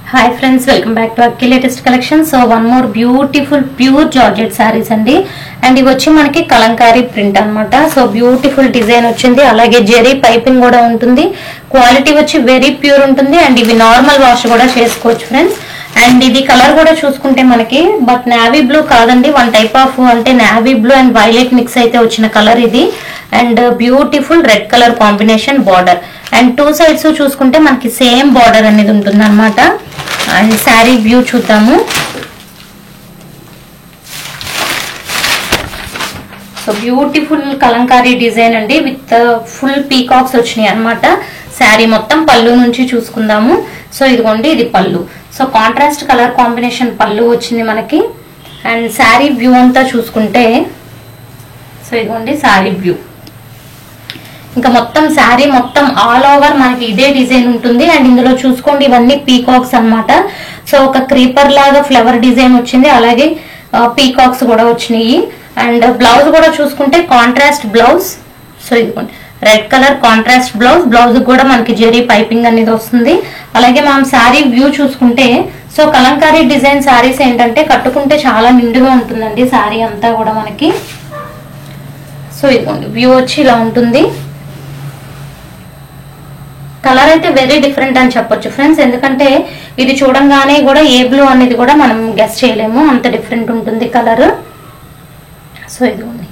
Hi friends, welcome back to our latest collection. So one more beautiful pure georgette sarees andi, and ivi vachi manaki kalankari print anamata. So beautiful design ochindi, alage jeri piping kuda untundi, quality vachi very pure untundi, and ivi normal wash kuda chesukochu friends. And ఇది colour కూడా చూసుకుంటే మనకి but navy blue కాదండి, one type of అంటే navy blue and violet mix అయితే వచ్చిన colour ఇది. And beautiful red colour combination border, and two sides చూసుకుంటే మనకి సేమ్ బార్డర్ అనేది ఉంటుంది అనమాట. అండ్ శారీ వ్యూ చూద్దాము. సో బ్యూటిఫుల్ కలంకారీ డిజైన్ అండి, విత్ ఫుల్ పీకాక్స్ వచ్చినాయి అనమాట. శారీ మొత్తం పళ్ళు నుంచి చూసుకుందాము. సో ఇదిగోండి, ఇది పళ్ళు. సో కాంట్రాస్ట్ కలర్ కాంబినేషన్ పళ్ళు వచ్చింది మనకి. అండ్ శారీ వ్యూ అంతా చూసుకుంటే, సో ఇదిగోండి శారీ వ్యూ. ఇంకా మొత్తం శారీ మొత్తం ఆల్ ఓవర్ మనకి ఇదే డిజైన్ ఉంటుంది. అండ్ ఇందులో చూసుకోండి, ఇవన్నీ పీకాక్స్ అన్నమాట. సో ఒక క్రీపర్ లాగా ఫ్లవర్ డిజైన్ వచ్చింది, అలాగే పీకాక్స్ కూడా వచ్చినాయి. అండ్ బ్లౌజ్ కూడా చూసుకుంటే కాంట్రాస్ట్ బ్లౌజ్. సో ఇదిగోండి red colour contrast blouse, blouse కూడా మనకి జెరీ పైపింగ్ అనేది వస్తుంది. అలాగే మనం శారీ వ్యూ చూసుకుంటే, సో కలంకారీ డిజైన్ శారీస్ ఏంటంటే కట్టుకుంటే చాలా నిండుగా ఉంటుందండి శారీ అంతా కూడా మనకి. సో ఇదిగోండి వ్యూ వచ్చి ఇలా ఉంటుంది. కలర్ అయితే వెరీ డిఫరెంట్ అని చెప్పొచ్చు ఫ్రెండ్స్, ఎందుకంటే ఇది చూడంగానే కూడా ఏ బ్లూ అనేది కూడా మనం గెస్ చేయలేము, అంత డిఫరెంట్ ఉంటుంది కలర్. సో ఇదిగోండి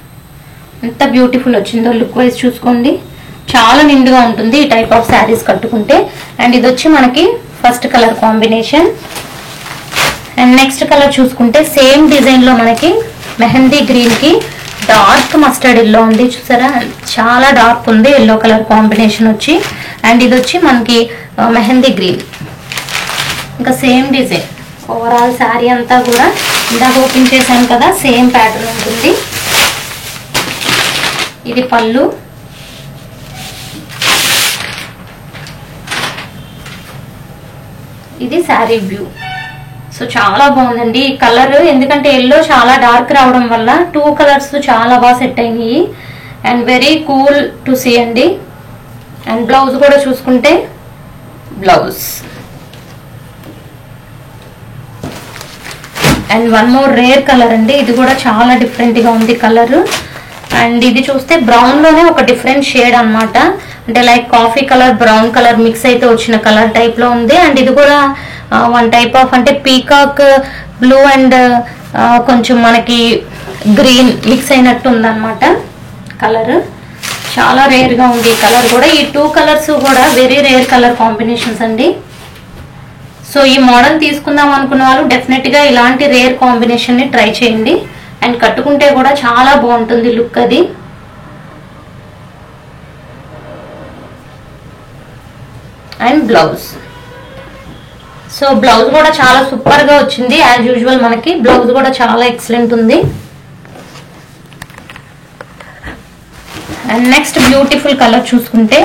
ఎంత బ్యూటిఫుల్ వచ్చిందో లుక్ వైజ్ చూసుకోండి, చాలా నిండుగా ఉంటుంది ఈ టైప్ ఆఫ్ శారీస్ కట్టుకుంటే. అండ్ ఇది వచ్చి మనకి first colour combination. And next colour చూసుకుంటే సేమ్ డిజైన్ లో మనకి మెహందీ గ్రీన్ కి డార్క్ మస్టర్డ్ ఎల్లో ఉంది, చూసారా చాలా డార్క్ ఉంది ఎల్లో కలర్ కాంబినేషన్ వచ్చి. అండ్ ఇది వచ్చి మనకి మెహందీ గ్రీన్, ఇంకా సేమ్ డిజైన్ ఓవరాల్ శారీ అంతా కూడా ఇందాక ఓపెన్ చేశాను కదా, సేమ్ ప్యాటర్న్ ఉంటుంది. ఇది పళ్ళు, ఇది శారీ వ్యూ. సో చాలా బాగుందండి ఈ కలర్, ఎందుకంటే ఎల్లో చాలా డార్క్ రావడం వల్ల టూ కలర్స్ చాలా బాగా సెట్ అయినాయి. And very cool to see అండి. అండ్ బ్లౌజ్ కూడా చూసుకుంటే blouse. And one more rare colour అండి, ఇది కూడా చాలా డిఫరెంట్ గా ఉంది కలర్. అండ్ ఇది చూస్తే బ్రౌన్ లోనే ఒక డిఫరెంట్ షేడ్ అన్నమాట, అంటే like coffee colour brown colour mix అయితే వచ్చిన కలర్ టైప్ లో ఉంది. అండ్ ఇది కూడా వన్ టైప్ ఆఫ్ అంటే పీకాక్ బ్లూ అండ్ కొంచెం మనకి గ్రీన్ మిక్స్ అయినట్టు ఉందన్నమాట కలర్. చాలా రేర్ గా ఉంది ఈ కలర్ కూడా. ఈ టూ కలర్స్ కూడా వెరీ రేర్ కలర్ కాంబినేషన్స్ అండి. సో ఈ మోడల్ తీసుకుందాం అనుకున్న వాళ్ళు డెఫినెట్ గా ఇలాంటి రేర్ కాంబినేషన్ ని ట్రై చేయండి. అండ్ కట్టుకుంటే కూడా చాలా బాగుంటుంది లుక్ అది. అండ్ బ్లౌజ్, సో బ్లౌజ్ కూడా చాలా సూపర్ గా వచ్చింది యాజ్ యూజువల్, మనకి బ్లౌజ్ కూడా చాలా ఎక్సలెంట్ ఉంది. అండ్ నెక్స్ట్ బ్యూటిఫుల్ కలర్ చూసుకుంటే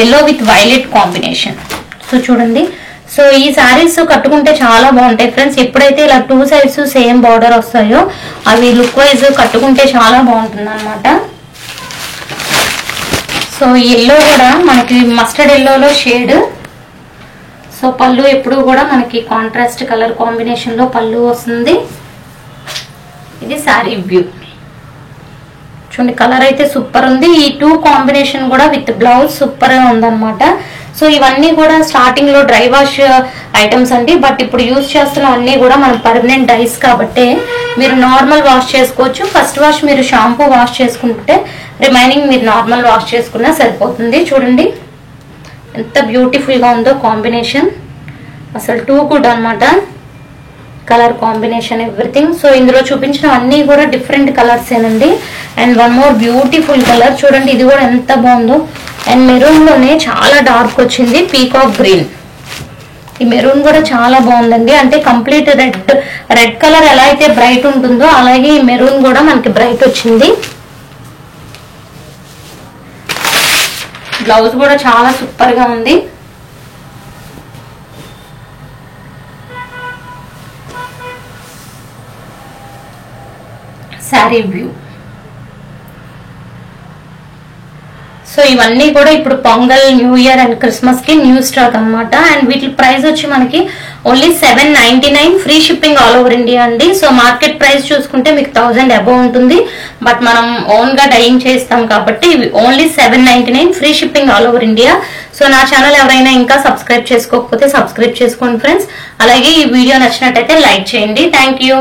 yellow with violet combination. So చూడండి, సో ఈ శారీస్ కట్టుకుంటే చాలా బాగుంటాయి ఫ్రెండ్స్. ఎప్పుడైతే ఇలా టూ సైడ్స్ సేమ్ బార్డర్ వస్తాయో అవి లుక్ వైజ్ కట్టుకుంటే చాలా బాగుంటుంది అనమాట. సో ఎల్లో కూడా మనకి మస్టర్డ్ ఎల్లోలో షేడ్. సో పళ్ళు ఎప్పుడు కూడా మనకి కాంట్రాస్ట్ కలర్ కాంబినేషన్ లో పళ్ళు వస్తుంది. ఇది శారీ వ్యూ. చూడండి కలర్ అయితే సూపర్ ఉంది. ఈ టూ కాంబినేషన్ కూడా విత్ బ్లౌజ్ సూపర్ గా ఉందన్నమాట. సో ఇవన్నీ కూడా స్టార్టింగ్ లో డ్రై వాష్ ఐటమ్స్ అండి, బట్ ఇప్పుడు యూజ్ చేస్తున్న అన్ని కూడా మనం పర్మనెంట్ డైస్ కాబట్టి మీరు నార్మల్ వాష్ చేసుకోవచ్చు. ఫస్ట్ వాష్ మీరు షాంపూ వాష్ చేసుకుంటే రిమైనింగ్ మీరు నార్మల్ వాష్ చేసుకున్నా సరిపోతుంది. చూడండి ఎంత బ్యూటిఫుల్ గా ఉందో కాంబినేషన్, అసలు టూ గుడ్ అనమాట కలర్ కాంబినేషన్ ఎవ్రీథింగ్. సో ఇందులో చూపించిన అన్ని కూడా డిఫరెంట్ కలర్స్ ఏనండి. And one more beautiful colour చూడండి, ఇది కూడా ఎంత బాగుందో. అండ్ మెరూన్ లోనే చాలా డార్క్ వచ్చింది పీకాక్ గ్రీన్. ఈ మెరూన్ కూడా చాలా బాగుందండి, అంటే కంప్లీట్ రెడ్ కలర్ ఎలా అయితే బ్రైట్ ఉంటుందో అలాగే ఈ మెరూన్ కూడా మనకి బ్రైట్ వచ్చింది. బ్లౌజ్ కూడా చాలా సూపర్ గా ఉంది. శారీ వ్యూ. సో ఇవన్నీ కూడా ఇప్పుడు pongal new year and Christmas కి న్యూ స్టాక్ అన్నమాట. అండ్ వీటి ప్రైస్ వచ్చి మనకి only 799 free shipping all over India అండి. సో మార్కెట్ ప్రైస్ చూసుకుంటే మీకు 1000 అబౌవ్ ఉంటుంది, బట్ మనం ఓన్ గా డైయింగ్ చేస్తాం కాబట్టి only 799 free shipping all over India. So నా ఛానల్ ఎవరైనా ఇంకా సబ్స్క్రైబ్ చేసుకోకపోతే సబ్స్క్రైబ్ చేసుకోండి ఫ్రెండ్స్. అలాగే ఈ వీడియో నచ్చినట్టయితే లైక్ చేయండి. Thank you.